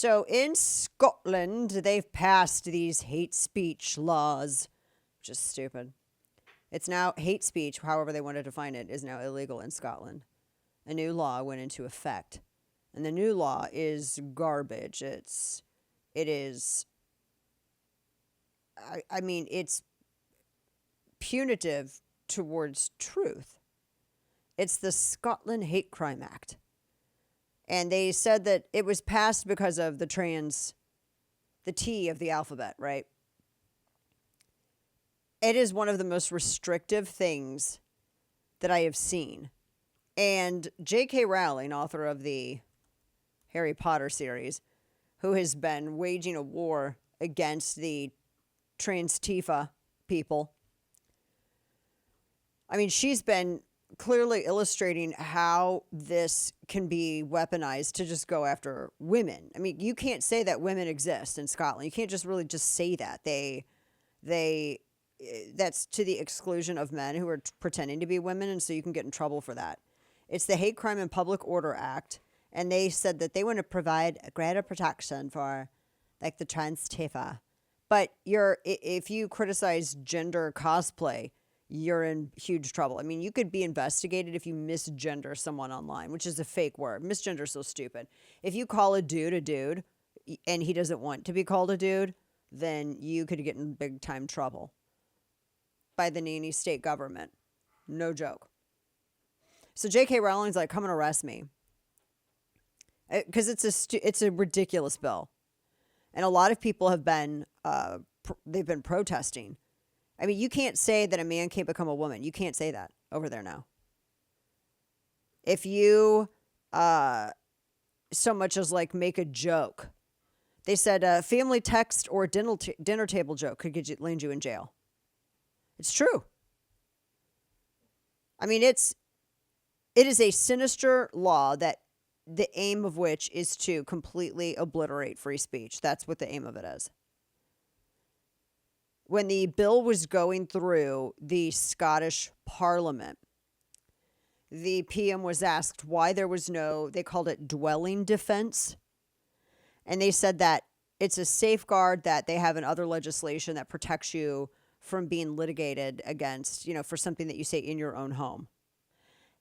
So in Scotland, they've passed these hate speech laws, which is stupid. It's now hate speech, however they want to define it, is now illegal in Scotland. A new law went into effect. And the new law is garbage. It is, I mean, it's punitive towards truth. It's the Scotland Hate Crime Act. And they said that it was passed because of the T of the alphabet, right? It is one of the most restrictive things that I have seen. And J.K. Rowling, author of the Harry Potter series, who has been waging a war against the trans-Tifa people. I mean, she's been clearly illustrating how this can be weaponized to just go after women. I mean, you can't say that women exist in Scotland. You can't just really just say that. That's to the exclusion of men who are pretending to be women, and so you can get in trouble for that. It's the Hate Crime and Public Order Act, and they said that they want to provide greater protection for, like, the trans Tifa. But if you criticize gender cosplay, you're in huge trouble. I mean, you could be investigated if you misgender someone online, which is a fake word. Misgender is so stupid. If you call a dude, and he doesn't want to be called a dude, then you could get in big time trouble by the nanny state government. No joke. So J.K. Rowling's like, come and arrest me. Because it's a ridiculous bill. And a lot of people have been, they've been protesting. I mean, you can't say that a man can't become a woman. You can't say that over there now. If you so much as like make a joke, they said a family text or dinner table joke could land you in jail. It's true. I mean, it is a sinister law that the aim of which is to completely obliterate free speech. That's what the aim of it is. When the bill was going through the Scottish Parliament, the PM was asked why there was no, they called it dwelling defense. And they said that it's a safeguard that they have in other legislation that protects you from being litigated against, for something that you say in your own home.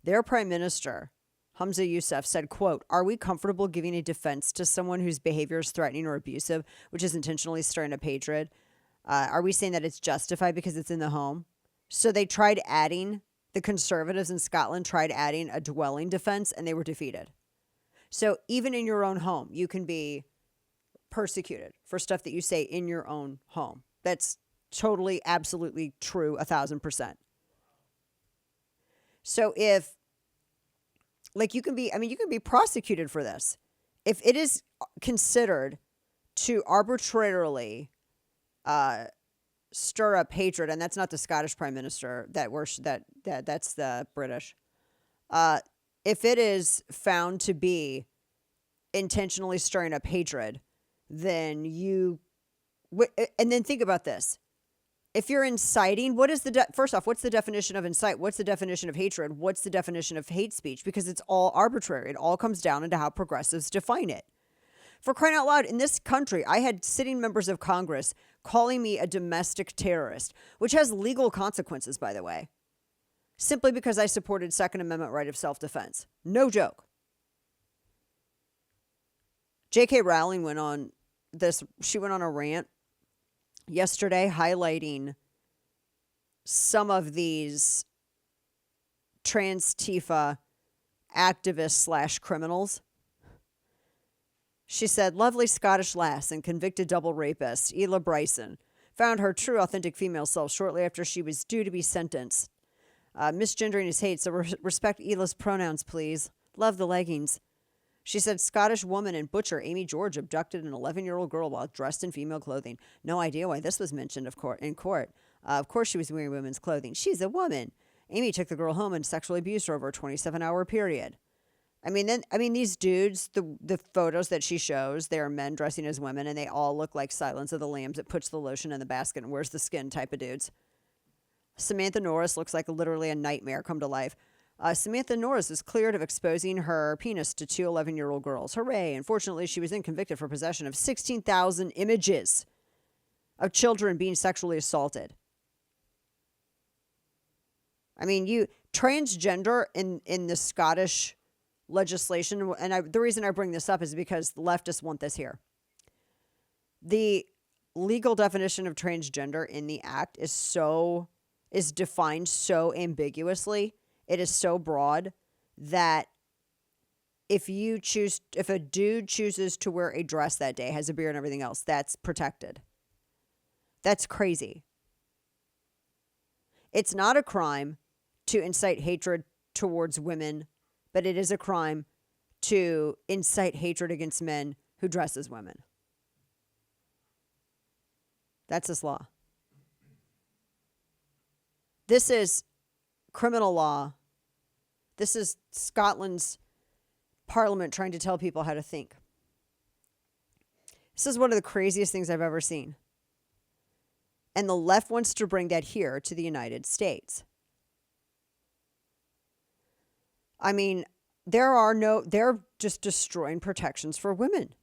Their prime minister, Hamza Yousaf, said, quote, "Are we comfortable giving a defense to someone whose behavior is threatening or abusive, which is intentionally stirring up hatred? Are we saying that it's justified because it's in the home?" So they tried adding, the Conservatives in Scotland tried adding a dwelling defense, and they were defeated. So even in your own home, you can be persecuted for stuff that you say in your own home. That's totally, absolutely true, 1,000%. So if, like, you can be prosecuted for this. If it is considered to arbitrarily stir up hatred, and that's not the Scottish Prime Minister, that's the British. If it is found to be intentionally stirring up hatred, then and then think about this. If you're inciting, first off, what's the definition of incite? What's the definition of hatred? What's the definition of hate speech? Because it's all arbitrary. It all comes down into how progressives define it. For crying out loud, in this country, I had sitting members of Congress calling me a domestic terrorist, which has legal consequences, by the way, simply because I supported Second Amendment right of self-defense. No joke. J.K. Rowling went on a rant yesterday highlighting some of these trans Tifa activists / criminals. She said, "Lovely Scottish lass and convicted double rapist, Ela Bryson, found her true authentic female self shortly after she was due to be sentenced. Misgendering is hate, so respect Ela's pronouns, please. Love the leggings." She said, "Scottish woman and butcher Amy George abducted an 11-year-old girl while dressed in female clothing. No idea why this was mentioned in court. Of course she was wearing women's clothing. She's a woman. Amy took the girl home and sexually abused her over a 27-hour period." I mean, these dudes, the photos that she shows, they are men dressing as women, and they all look like Silence of the Lambs. It puts the lotion in the basket and wears the skin type of dudes. Samantha Norris looks like literally a nightmare come to life. Samantha Norris is cleared of exposing her penis to two 11-year-old girls. Hooray. Unfortunately, she was then convicted for possession of 16,000 images of children being sexually assaulted. I mean, transgender in the Scottish legislation, and the reason I bring this up is because the leftists want this here. The legal definition of transgender in the act is defined so ambiguously. It is so broad that if a dude chooses to wear a dress that day, has a beard and everything else, that's protected. That's crazy. It's not a crime to incite hatred towards women, but it is a crime to incite hatred against men who dress as women. That's this law. This is criminal law. This is Scotland's parliament trying to tell people how to think. This is one of the craziest things I've ever seen. And the left wants to bring that here to the United States. I mean, they're just destroying protections for women.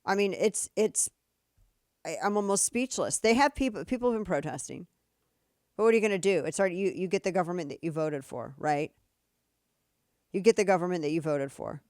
I mean, I'm almost speechless. They have people have been protesting. But what are you going to do? It's already, you get the government that you voted for, right? You get the government that you voted for.